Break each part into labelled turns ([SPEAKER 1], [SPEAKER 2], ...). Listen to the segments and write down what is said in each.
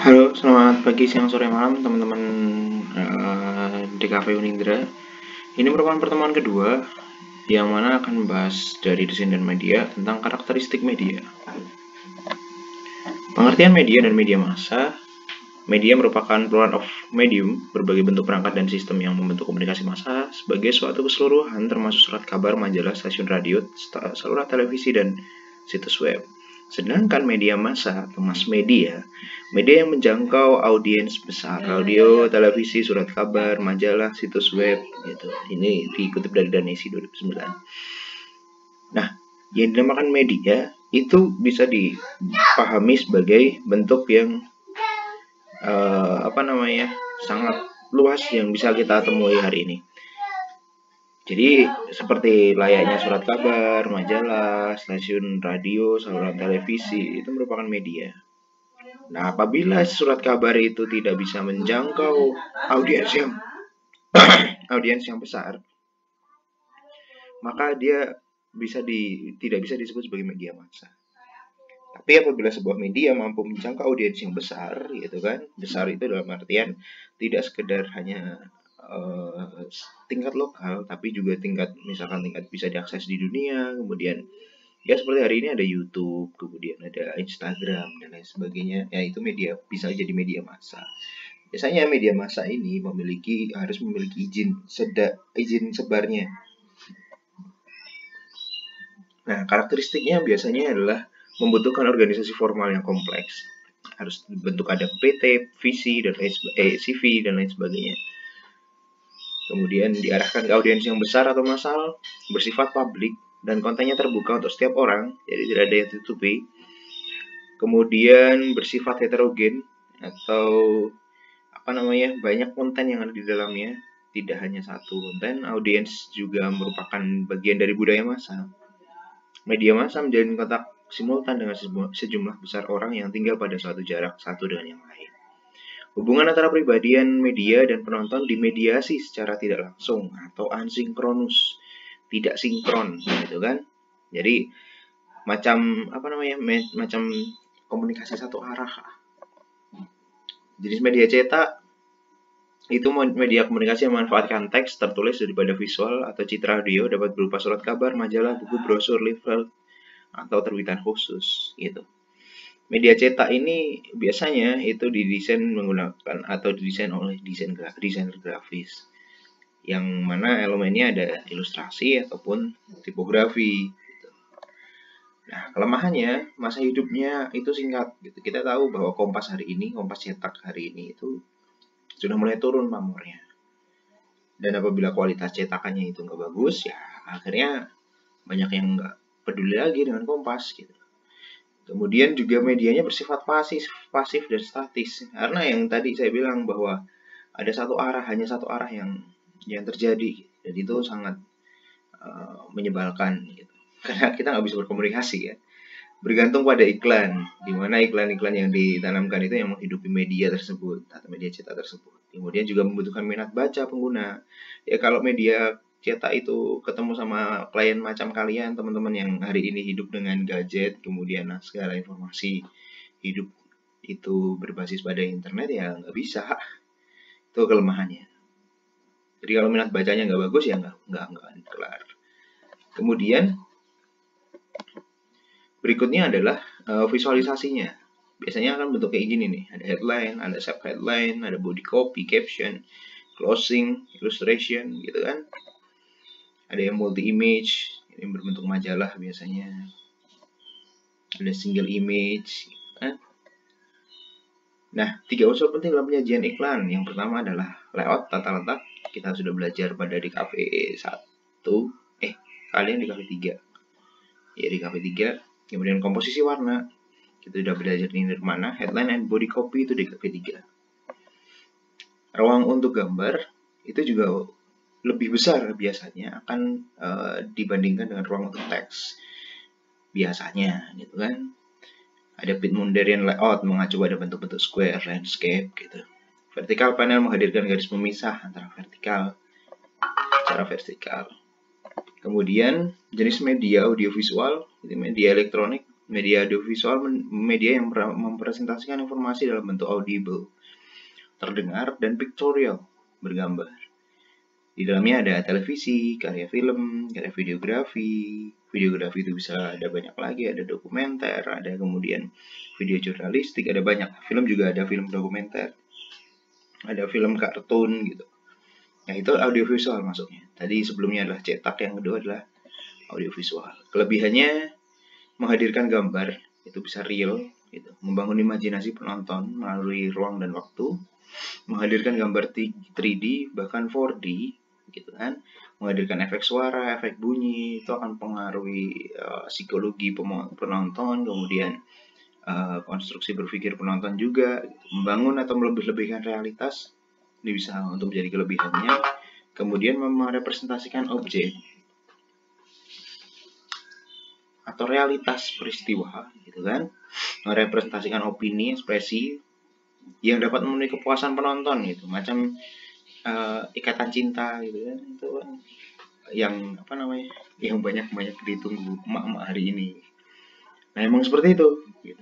[SPEAKER 1] Halo, selamat pagi, siang, sore, malam teman-teman DKV Unindra. Ini merupakan pertemuan kedua yang mana akan membahas dari desain dan media tentang karakteristik media. Pengertian media dan media massa. Media merupakan plural of medium, berbagai bentuk perangkat dan sistem yang membentuk komunikasi massa sebagai suatu keseluruhan termasuk surat kabar, majalah, stasiun radio, saluran televisi, dan situs web. Sedangkan media massa atau mass media, media yang menjangkau audiens besar, radio, televisi, surat kabar, majalah, situs web, gitu. Ini dikutip dari Danesi 2009. Nah, yang dinamakan media itu bisa dipahami sebagai bentuk yang sangat luas yang bisa kita temui hari ini. Jadi seperti layaknya surat kabar, majalah, stasiun radio, saluran televisi itu merupakan media. Nah, apabila surat kabar itu tidak bisa menjangkau audiens yang audiens yang besar, maka dia tidak bisa disebut sebagai media massa. Tapi apabila sebuah media mampu menjangkau audiens yang besar, gitu kan, besar itu dalam artian tidak sekedar hanya tingkat lokal, tapi juga tingkat bisa diakses di dunia. Kemudian ya seperti hari ini ada YouTube, kemudian ada Instagram dan lain sebagainya. Ya itu media, bisa jadi media massa. Biasanya media massa ini harus memiliki izin sebarnya. Nah, karakteristiknya biasanya adalah membutuhkan organisasi formal yang kompleks. Harus dibentuk ada PT, visi, dan CV dan lain sebagainya. Kemudian diarahkan ke audiens yang besar atau massal, bersifat publik, dan kontennya terbuka untuk setiap orang, jadi tidak ada yang ditutupi. Kemudian bersifat heterogen atau banyak konten yang ada di dalamnya, tidak hanya satu konten. Audiens juga merupakan bagian dari budaya massa. Media massa menjalin kontak simultan dengan sejumlah besar orang yang tinggal pada suatu jarak satu dengan yang lain. Hubungan antara pribadian media dan penonton dimediasi secara tidak langsung atau asinkronus, tidak sinkron, gitu kan? Jadi macam komunikasi satu arah. Jenis media cetak itu media komunikasi yang memanfaatkan teks tertulis daripada visual atau citra audio, dapat berupa surat kabar, majalah, buku, brosur, leaflet, atau terbitan khusus, gitu. Media cetak ini biasanya itu didesain oleh desainer grafis, yang mana elemennya ada ilustrasi ataupun tipografi. Gitu. Nah, kelemahannya masa hidupnya itu singkat. Gitu. Kita tahu bahwa Kompas cetak hari ini itu sudah mulai turun pamornya. Dan apabila kualitas cetakannya itu nggak bagus, ya akhirnya banyak yang nggak peduli lagi dengan Kompas, gitu. Kemudian juga medianya bersifat pasif dan statis. Karena yang tadi saya bilang bahwa ada hanya satu arah yang terjadi, dan itu sangat menyebalkan, gitu. Karena kita nggak bisa berkomunikasi ya. Bergantung pada iklan, di mana iklan-iklan yang ditanamkan itu yang menghidupi media tersebut atau media cetak tersebut. Kemudian juga membutuhkan minat baca pengguna. Ya kalau media cetak itu ketemu sama klien macam kalian, teman-teman yang hari ini hidup dengan gadget, kemudian segala informasi hidup itu berbasis pada internet, ya nggak bisa. Itu kelemahannya. Jadi kalau minat bacanya nggak bagus, ya nggak kelar. Kemudian berikutnya adalah visualisasinya. Biasanya akan bentuk kayak gini nih, ada headline, ada subheadline, ada body copy, caption, closing, illustration, gitu kan. Ada yang multi image, ini berbentuk majalah biasanya. Ada single image, gitu kan. Nah, 3 unsur penting dalam penyajian iklan. Yang pertama adalah layout, tata letak. Kita sudah belajar pada di KV 1. Kalian di KV 3. Ya, di KV 3. Kemudian komposisi warna. Kita sudah belajar di Nirmana. Headline and body copy itu di KV 3. Ruang untuk gambar itu juga lebih besar biasanya akan dibandingkan dengan ruang untuk teks biasanya, gitu kan. Ada Pitmunderian layout mengacu pada bentuk-bentuk square, landscape, gitu. Vertical panel menghadirkan garis pemisah antara secara vertikal. Kemudian jenis media audiovisual, itu media elektronik, Media audiovisual media yang mempresentasikan informasi dalam bentuk audible, terdengar, dan pictorial, bergambar. Di dalamnya ada televisi, karya film, karya videografi. Videografi itu bisa ada banyak lagi, ada dokumenter, ada kemudian video jurnalistik, ada banyak. Film juga ada film dokumenter, ada film kartun gitu. Nah, itu audiovisual masuknya. Tadi sebelumnya adalah cetak, yang kedua adalah audiovisual. Kelebihannya menghadirkan gambar, itu bisa real gitu, membangun imajinasi penonton melalui ruang dan waktu, menghadirkan gambar 3D bahkan 4D gitu kan, menghadirkan efek suara, efek bunyi, itu akan mempengaruhi psikologi penonton, kemudian konstruksi berpikir penonton juga, gitu. Membangun atau melebih-lebihkan realitas, ini bisa untuk menjadi kelebihannya. Kemudian merepresentasikan objek atau realitas peristiwa gitu kan, merepresentasikan opini, ekspresi yang dapat memenuhi kepuasan penonton gitu, macam ikatan cinta gitu kan, itu kan yang apa namanya, yang banyak ditunggu emak-emak hari ini. Nah, emang seperti itu gitu.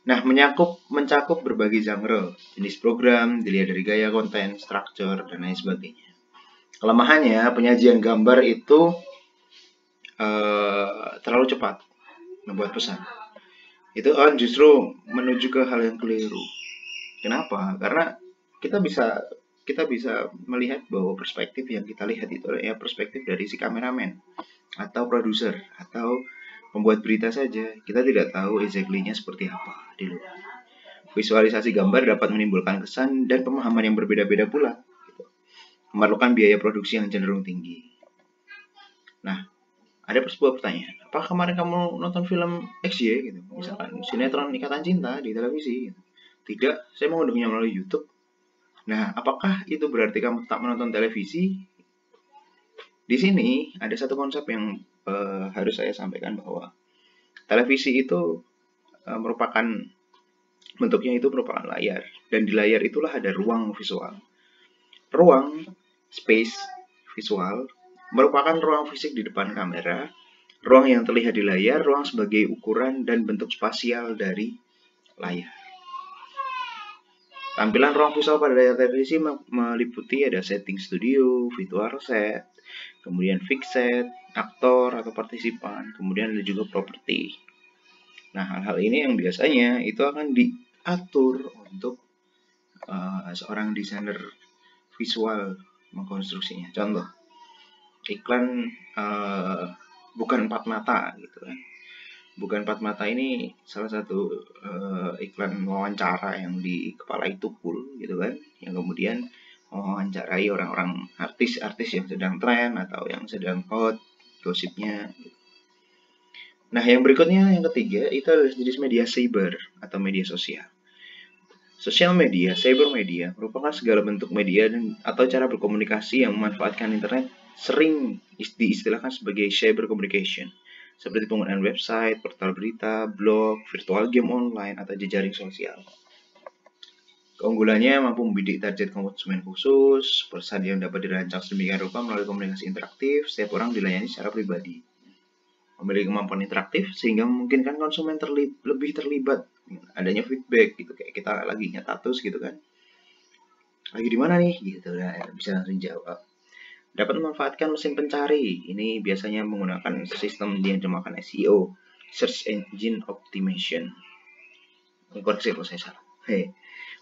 [SPEAKER 1] Nah, mencakup berbagai genre, jenis program, dilihat dari gaya konten, struktur, dan lain sebagainya. Kelemahannya, penyajian gambar itu terlalu cepat membuat pesan. Itu justru menuju ke hal yang keliru. Kenapa? Karena kita bisa melihat bahwa perspektif yang kita lihat itu adalah perspektif dari si kameramen atau produser atau pembuat berita saja. Kita tidak tahu exactly-nya seperti apa di luar. Visualisasi gambar dapat menimbulkan kesan dan pemahaman yang berbeda-beda pula. Memerlukan biaya produksi yang cenderung tinggi. Nah, ada sebuah pertanyaan. Apakah kemarin kamu nonton film XY gitu? Misalkan sinetron Ikatan Cinta di televisi gitu. Tidak, saya mengunduhnya melalui YouTube. Nah, apakah itu berarti kamu tak menonton televisi? Di sini ada satu konsep yang harus saya sampaikan, bahwa televisi itu merupakan bentuknya itu merupakan layar, dan di layar itulah ada ruang visual. Ruang, space, visual merupakan ruang fisik di depan kamera, ruang yang terlihat di layar, ruang sebagai ukuran dan bentuk spasial dari layar. Tampilan ruang visual pada layar televisi meliputi ada setting studio, virtual set, kemudian fixed set, aktor atau partisipan, kemudian ada juga properti. Nah, hal-hal ini yang biasanya itu akan diatur untuk seorang desainer visual mengkonstruksinya. Contoh, iklan bukan empat mata gitu kan. Bukan empat mata ini salah satu iklan wawancara yang di kepala itu cool gitu kan, yang kemudian mewawancarai orang-orang artis-artis yang sedang tren atau yang sedang hot gosipnya. Nah, yang berikutnya, yang ketiga, itu adalah jenis media cyber atau media sosial. Sosial media, cyber media, merupakan segala bentuk media atau cara berkomunikasi yang memanfaatkan internet, sering diistilahkan sebagai cyber communication, seperti penggunaan website, portal berita, blog, virtual game online, atau jejaring sosial. Keunggulannya mampu membidik target konsumen khusus, pesan yang dapat dirancang sedemikian rupa melalui komunikasi interaktif, setiap orang dilayani secara pribadi. Memiliki kemampuan interaktif sehingga memungkinkan konsumen lebih terlibat, adanya feedback gitu, kayak kita lagi nge-status gitu kan, lagi di mana nih gitu, nah, bisa langsung jawab. Dapat memanfaatkan mesin pencari, ini biasanya menggunakan sistem yang dinamakan SEO, Search Engine Optimization. Koreksi kalau saya salah.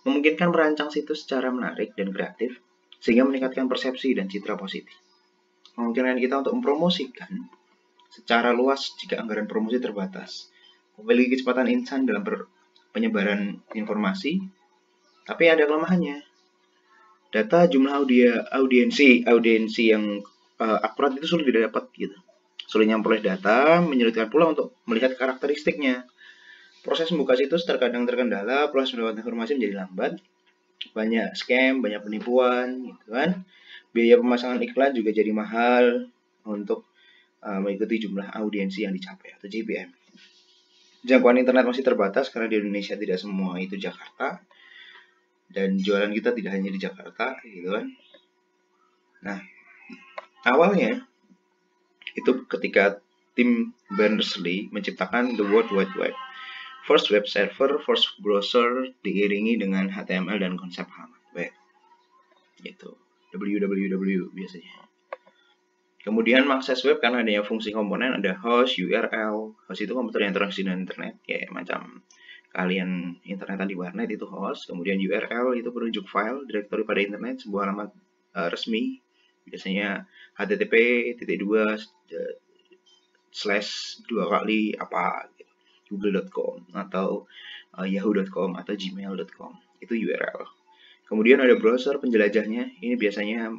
[SPEAKER 1] Memungkinkan merancang situs secara menarik dan kreatif sehingga meningkatkan persepsi dan citra positif. Memungkinkan kita untuk mempromosikan secara luas jika anggaran promosi terbatas. Memiliki kecepatan instan dalam penyebaran informasi, tapi ada kelemahannya. Data jumlah audiensi yang akurat itu sulit didapat gitu. Sulitnya memperoleh data menyulitkan pula untuk melihat karakteristiknya. Proses membuka situs terkadang terkendala, proses mendapatkan informasi menjadi lambat, banyak scam, banyak penipuan gitu kan. Biaya pemasangan iklan juga jadi mahal untuk mengikuti jumlah audiensi yang dicapai atau JPM. Jangkauan internet masih terbatas karena di Indonesia tidak semua itu Jakarta, dan jualan kita tidak hanya di Jakarta gitu kan. Nah, awalnya itu ketika Tim Berners-Lee menciptakan the World Wide Web. First web server, first browser diiringi dengan HTML dan konsep halaman web. Gitu. www biasanya. Kemudian mengakses web karena adanya fungsi komponen, ada host, URL. Host itu komputer yang terkoneksi dengan internet, kayak macam kalian internetan di warnet itu host. Kemudian URL itu penunjuk file, directory pada internet, sebuah alamat resmi. Biasanya http:///2 apa gitu. google.com atau yahoo.com atau gmail.com. Itu URL. Kemudian ada browser penjelajahnya. Ini biasanya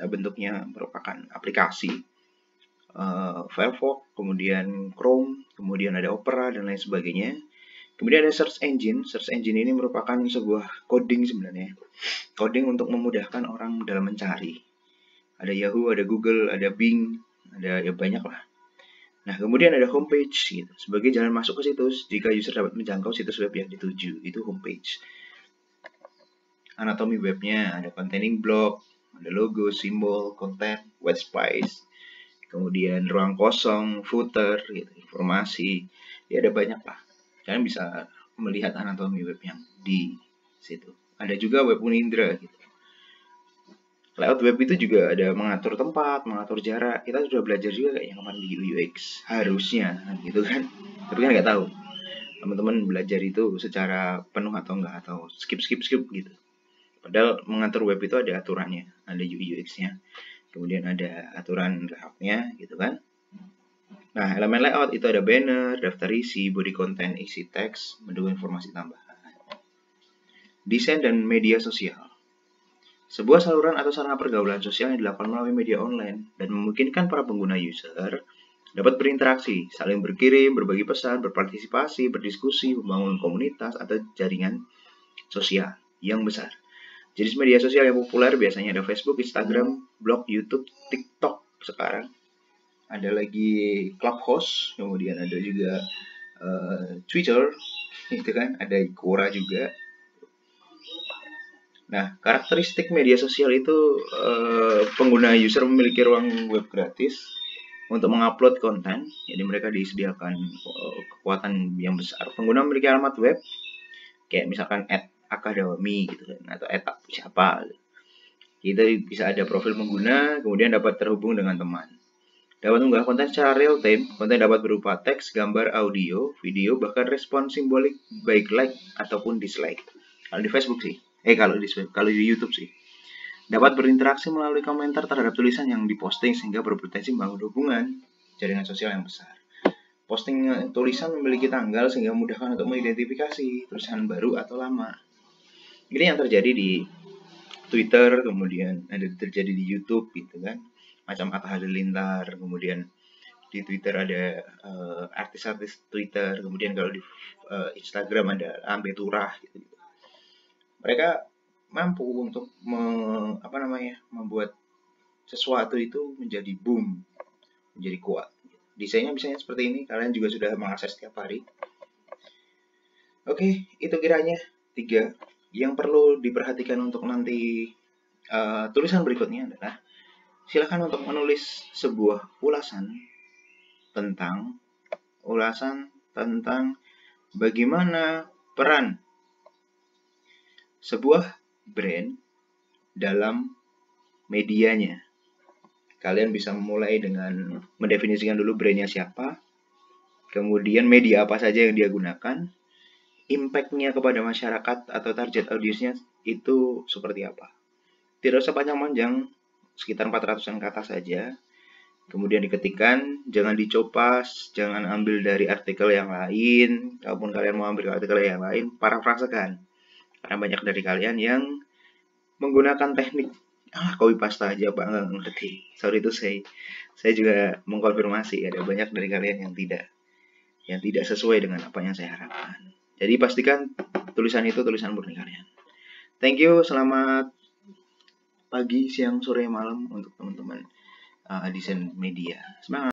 [SPEAKER 1] bentuknya merupakan aplikasi. Firefox, kemudian Chrome, kemudian ada Opera dan lain sebagainya. Kemudian ada search engine. Search engine ini merupakan sebuah coding sebenarnya. Coding untuk memudahkan orang dalam mencari. Ada Yahoo, ada Google, ada Bing, ada ya banyak lah. Nah, kemudian ada homepage gitu, sebagai jalan masuk ke situs jika user dapat menjangkau situs web yang dituju. Itu homepage. Anatomi webnya ada containing blog, ada logo, simbol, konten, white space, kemudian ruang kosong, footer, gitu, informasi. Ya ada banyak lah. Kalian bisa melihat anatomi web yang di situ. Ada juga web Unindra gitu. Layout web itu juga ada mengatur tempat, mengatur jarak. Kita sudah belajar juga kayak yang kemarin di UX. Harusnya gitu kan. Tapi kan nggak tahu. Teman-teman belajar itu secara penuh atau enggak, atau skip gitu. Padahal mengatur web itu ada aturannya, ada UI UX-nya. Kemudian ada aturan layout-nya gitu kan. Nah, elemen layout itu ada banner, daftar isi, body content, isi teks, mendukung informasi tambahan. Desain dan media sosial. Sebuah saluran atau sarana pergaulan sosial yang dilakukan melalui media online dan memungkinkan para pengguna user dapat berinteraksi, saling berkirim, berbagi pesan, berpartisipasi, berdiskusi, membangun komunitas atau jaringan sosial yang besar. Jenis media sosial yang populer biasanya ada Facebook, Instagram, blog, YouTube, TikTok sekarang. Ada lagi Clubhouse, kemudian ada juga Twitter, itu kan, ada Quora juga. Nah, karakteristik media sosial itu pengguna user memiliki ruang web gratis untuk mengupload konten, jadi mereka disediakan kekuatan yang besar. Pengguna memiliki alamat web, kayak misalkan @akademi gitu kan, atau @siapa. Kita bisa ada profil pengguna, kemudian dapat terhubung dengan teman. Dapat mengunggah konten secara real time, konten dapat berupa teks, gambar, audio, video, bahkan respon simbolik baik like ataupun dislike. Kalau di Facebook sih. Kalau di YouTube sih. Dapat berinteraksi melalui komentar terhadap tulisan yang diposting sehingga berpotensi membangun hubungan jaringan sosial yang besar. Posting tulisan memiliki tanggal sehingga memudahkan untuk mengidentifikasi tulisan baru atau lama. Ini yang terjadi di Twitter, kemudian ada terjadi di YouTube gitu kan. Macam Atta Halilintar, kemudian di Twitter ada artis-artis Twitter, kemudian kalau di Instagram ada Ambe Turah gitu. Mereka mampu untuk membuat sesuatu itu menjadi boom, menjadi kuat. Desainnya misalnya seperti ini, kalian juga sudah mengakses setiap hari. Oke, itu kiranya 3 yang perlu diperhatikan untuk nanti. Tulisan berikutnya adalah silakan untuk menulis sebuah ulasan tentang bagaimana peran sebuah brand dalam medianya. Kalian bisa memulai dengan mendefinisikan dulu brandnya siapa, kemudian media apa saja yang dia gunakan, impact-nya kepada masyarakat atau target audiensnya itu seperti apa. Tidak usah panjang-panjang, sekitar 400-an kata saja. Kemudian diketikkan, jangan dicopas, jangan ambil dari artikel yang lain. Kalaupun kalian mau ambil artikel yang lain, parafrasekan. Karena banyak dari kalian yang menggunakan teknik copy paste aja, Pak, nggak ngerti. Sorry to say. Saya juga mengkonfirmasi ada banyak dari kalian yang tidak sesuai dengan apa yang saya harapkan. Jadi pastikan tulisan itu tulisan murni kalian. Thank you, selamat pagi, siang, sore, malam untuk teman-teman desain media. Semangat!